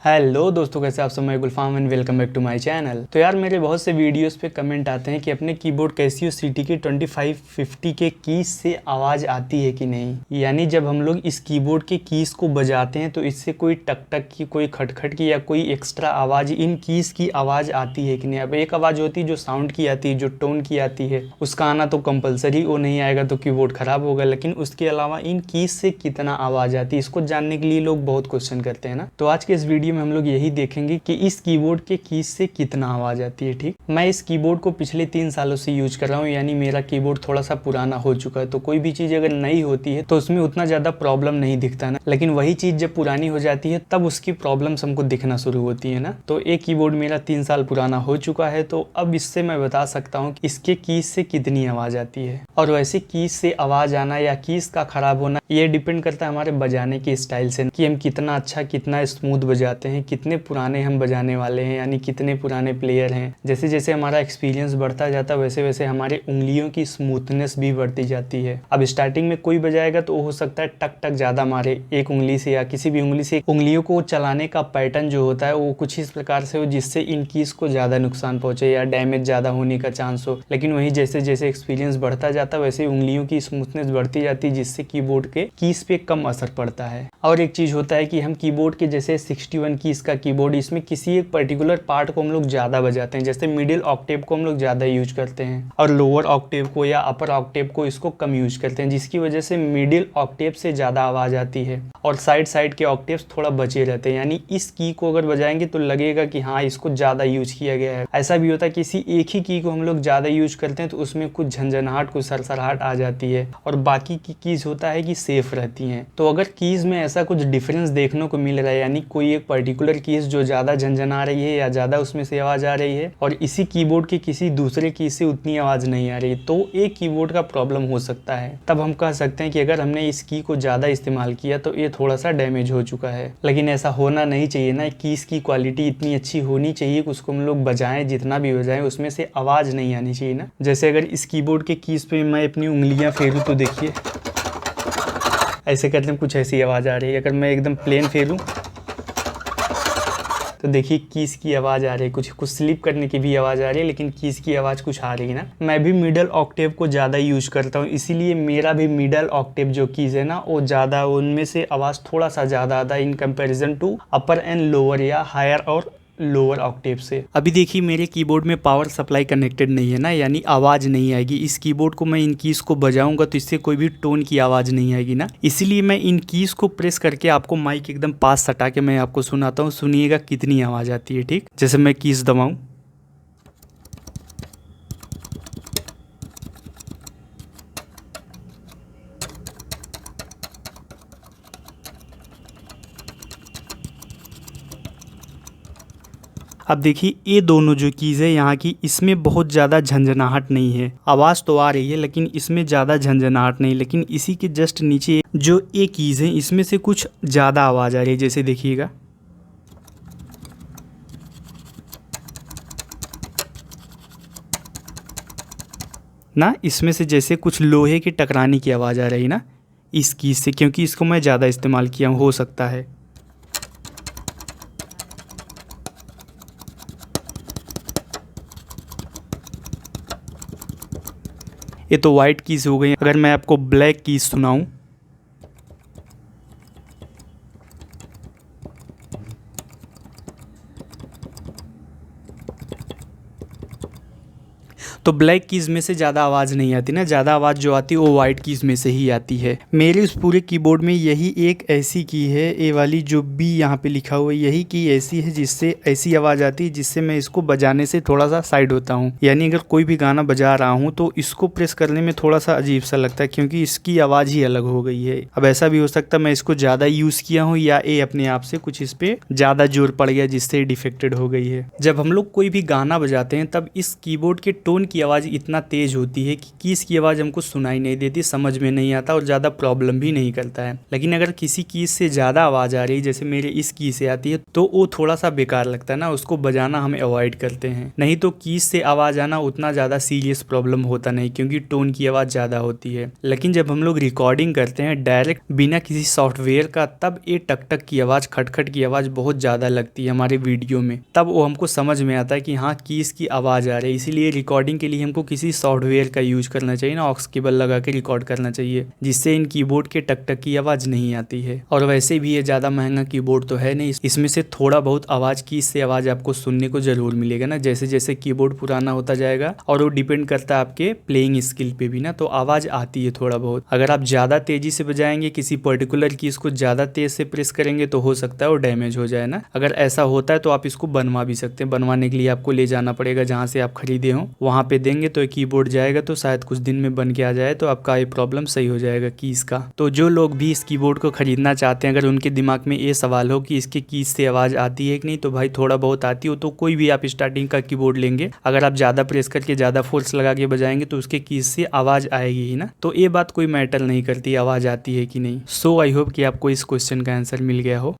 Hello दोस्तों, कैसे आप सब। मैं Gulfam and welcome back to my channel. तो यार मेरे बहुत से वीडियोस पे कमेंट आते हैं कि अपने कीबोर्ड कैसियो सीटी के 2550 के कीज से आवाज़ आती है कि नहीं। यानी जब हम लोग इस कीबोर्ड के कीज को बजाते हैं तो इससे कोई टक टक की, कोई खटखट की या कोई एक्स्ट्रा आवाज़, इन कीज की आवाज़ आती है कि नहीं। अब एक आवाज़ होती है जो साउंड की आती है, जो टोन की आती है, उसका आना तो कंपलसरी, वो नहीं आएगा तो कीबोर्ड ख़राब होगा। लेकिन उसके अलावा इन कीज से कितना आवाज़ आती है, इसको जानने के लिए लोग बहुत क्वेश्चन करते हैं ना। तो आज के इस वीडियो में हम लोग यही देखेंगे कि इस कीबोर्ड के कीज से कितना आवाज आती है। ठीक, मैं इस कीबोर्ड को पिछले 3 सालों से यूज कर रहा हूँ, यानी मेरा कीबोर्ड थोड़ा सा पुराना हो चुका है। तो कोई भी चीज अगर नई होती है तो उसमें उतना ज्यादा प्रॉब्लम नहीं दिखता ना, लेकिन वही चीज जब पुरानी हो जाती है तब उसकी प्रॉब्लम्स हमको दिखना शुरू होती है ना। तो एक कीबोर्ड मेरा 3 साल पुराना हो चुका है, तो अब इससे मैं बता सकता हूँ कि इसके कीज से कितनी आवाज आती है। और वैसे कीज से आवाज आना या कीज का खराब होना ये डिपेंड करता है हमारे बजाने के स्टाइल से, कि हम कितना अच्छा, कितना स्मूथ बजाते हैं, कितने पुराने हम बजाने वाले हैं, यानी कितने पुराने प्लेयर हैं। जैसे जैसे हमारा एक्सपीरियंस बढ़ता जाता है वैसे वैसे हमारे उंगलियों की स्मूथनेस भी बढ़ती जाती है। अब स्टार्टिंग में कोई बजाएगा तो हो सकता है टक टक ज्यादा मारे एक उंगली से, या किसी भी उंगली से उंगलियों को चलाने का पैटर्न जो होता है वो कुछ इस प्रकार से हो जिससे इन कीज को ज्यादा नुकसान पहुंचे या डैमेज ज्यादा होने का चांस हो। लेकिन वहीं जैसे जैसे एक्सपीरियंस बढ़ता जाता है वैसे उंगलियों की स्मूथनेस बढ़ती जाती है, जिससे कीबोर्ड के कीज पे कम असर पड़ता है। और एक चीज होता है कि हम कीबोर्ड के जैसे 61 कीज का कीबोर्ड, इसमें किसी एक पर्टिकुलर पार्ट को हम लोग ज्यादा बजाते हैं। जैसे मिडिल ऑक्टेव को हम लोग ज्यादा यूज करते हैं और लोअर ऑक्टेव को या अपर ऑक्टेव को इसको कम यूज करते हैं, जिसकी वजह से मिडिल ऑक्टेव से ज्यादा आवाज आती है और साइड साइड के ऑक्टेव्स थोड़ा बचे रहते हैं। यानी इस की को अगर बजाएंगे तो लगेगा कि हाँ इसको ज्यादा यूज किया गया है। ऐसा भी होता है किसी एक ही की को हम लोग ज्यादा यूज करते हैं तो उसमें कुछ झंझनाहट, कुछ सरसराहट आ जाती है, और बाकी की कीज होता है कि सेफ रहती हैं। तो अगर कीज में ऐसा कुछ डिफरेंस देखने को मिल रहा है, यानी कोई एक पर्टिकुलर कीज जो ज्यादा झंझना रही है या ज्यादा उसमें से आवाज आ रही है और इसी कीबोर्ड के किसी दूसरे की से उतनी आवाज नहीं आ रही, तो एक कीबोर्ड का प्रॉब्लम हो सकता है। तब हम कह सकते हैं कि अगर हमने इस की को ज्यादा इस्तेमाल किया तो ये थोड़ा सा डैमेज हो चुका है। लेकिन ऐसा होना नहीं चाहिए ना। कीज की क्वालिटी इतनी अच्छी होनी चाहिए कि उसको हम लोग बजाएं, जितना भी बजाएं उसमें से आवाज नहीं आनी चाहिए ना। जैसे अगर इस कीबोर्ड के कीज पे मैं अपनी उंगलियां फेरूं तो देखिए ऐसे करते हैं, कुछ ऐसी आवाज आ रही है। अगर मैं एकदम प्लेन फेरूं तो देखिए कीज की आवाज आ रही है, कुछ स्लिप करने की भी आवाज आ रही है, लेकिन कीज की आवाज कुछ आ रही है ना। मैं भी मिडल ऑक्टेव को ज्यादा यूज करता हूँ, इसीलिए मेरा भी मिडल ऑक्टेव जो कीज है ना वो ज्यादा, उनमें से आवाज थोड़ा सा ज्यादा आता है in comparison to upper and lower या हायर और लोअर ऑक्टेव से। अभी देखिए मेरे कीबोर्ड में पावर सप्लाई कनेक्टेड नहीं है ना, यानी आवाज नहीं आएगी। इस कीबोर्ड को मैं इन कीज को बजाऊंगा तो इससे कोई भी टोन की आवाज नहीं आएगी ना। इसीलिए मैं इन कीज को प्रेस करके आपको माइक एकदम पास सटा के मैं आपको सुनाता हूँ, सुनिएगा कितनी आवाज आती है। ठीक, जैसे मैं कीज दबाऊं अब देखिए ये दोनों जो कीज़ है यहाँ की, इसमें बहुत ज़्यादा झंझनाहट नहीं है। आवाज़ तो आ रही है लेकिन इसमें ज़्यादा झंझनाहट नहीं। लेकिन इसी के जस्ट नीचे जो ये कीज़ है इसमें से कुछ ज़्यादा आवाज़ आ रही है। जैसे देखिएगा ना, इसमें से जैसे कुछ लोहे के टकराने की आवाज़ आ रही है ना इस कीज़ से, क्योंकि इसको मैं ज़्यादा इस्तेमाल किया हूँ, हो सकता है। ये तो वाइट कीज हो गई। अगर मैं आपको ब्लैक कीज सुनाऊं तो ब्लैक कीज में से ज़्यादा आवाज़ नहीं आती ना, ज़्यादा आवाज़ जो आती है वो वाइट कीज में से ही आती है। मेरे उस पूरे कीबोर्ड में यही एक ऐसी की है, ए वाली जो बी यहाँ पे लिखा हुआ है, यही की ऐसी है जिससे ऐसी आवाज़ आती है जिससे मैं इसको बजाने से थोड़ा सा साइड होता हूँ। यानी अगर कोई भी गाना बजा रहा हूँ तो इसको प्रेस करने में थोड़ा सा अजीब सा लगता है, क्योंकि इसकी आवाज़ ही अलग हो गई है। अब ऐसा भी हो सकता है मैं इसको ज़्यादा यूज़ किया हूँ या ये अपने आप से कुछ इस पर ज़्यादा जोर पड़ गया जिससे डिफेक्टेड हो गई है। जब हम लोग कोई भी गाना बजाते हैं तब इस कीबोर्ड के टोन की आवाज़ इतना तेज होती है कि कीज की आवाज़ हमको सुनाई नहीं देती, समझ में नहीं आता और ज़्यादा प्रॉब्लम भी नहीं करता है। लेकिन अगर किसी कीज से ज़्यादा आवाज़ आ रही है, जैसे मेरे इस की से आती है, तो वो थोड़ा सा बेकार लगता है ना, उसको बजाना हम अवॉइड करते हैं। नहीं तो कीज से आवाज़ आना उतना ज़्यादा सीरियस प्रॉब्लम होता नहीं, क्योंकि टोन की आवाज़ ज़्यादा होती है। लेकिन जब हम लोग रिकॉर्डिंग करते हैं डायरेक्ट बिना किसी सॉफ्टवेयर का, तब ये टक टक की आवाज़, खटखट की आवाज़ बहुत ज़्यादा लगती है हमारे वीडियो में। तब वो हमको समझ में आता है कि हाँ कीज की आवाज़ आ रही है। इसीलिए रिकॉर्डिंग के लिए हमको किसी सॉफ्टवेयर का यूज करना चाहिए ना, ऑक्स केबल लगा के रिकॉर्ड करना चाहिए, जिससे इन कीबोर्ड के टक टक की आवाज़ नहीं आती है। और वैसे भी ये ज़्यादा महंगा कीबोर्ड तो है नहीं, इसमें से थोड़ा बहुत आवाज़ कीज से आवाज़ आपको सुनने को ज़रूर मिलेगा ना। जैसे जैसे कीबोर्ड पुराना होता जाएगा, और वो डिपेंड करता है आपके प्लेइंग स्किल पे भी ना, तो आवाज़ आती है थोड़ा बहुत। अगर आप ज़्यादा तेज़ी से बजाएंगे, किसी पर्टिकुलर कीज को ज़्यादा तेज़ से प्रेस करेंगे, तो हो सकता है वो डैमेज हो जाए ना। अगर ऐसा होता है तो आप इसको बनवा भी सकते हैं। बनवाने के लिए आपको ले जाना पड़ेगा जहाँ से आप खरीदे हो, वहाँ पे देंगे तो कीबोर्ड जाएगा, तो शायद कुछ दिन में बन के आ जाए, तो आपका ये प्रॉब्लम सही हो जाएगा कीज का। तो जो लोग भी इस कीबोर्ड को खरीदना चाहते हैं, अगर उनके दिमाग में ये सवाल हो कि इसके कीज से आवाज़ आती है कि नहीं, तो भाई थोड़ा बहुत आती हो तो कोई भी आप स्टार्टिंग का कीबोर्ड लेंगे, अगर आप ज़्यादा प्रेस करके ज़्यादा फोर्स लगा के बजाएंगे तो उसके कीज से आवाज़ आएगी ही ना। तो ये बात कोई मैटर नहीं करती आवाज़ आती है कि नहीं। सो आई होप कि आपको इस क्वेश्चन का आंसर मिल गया हो।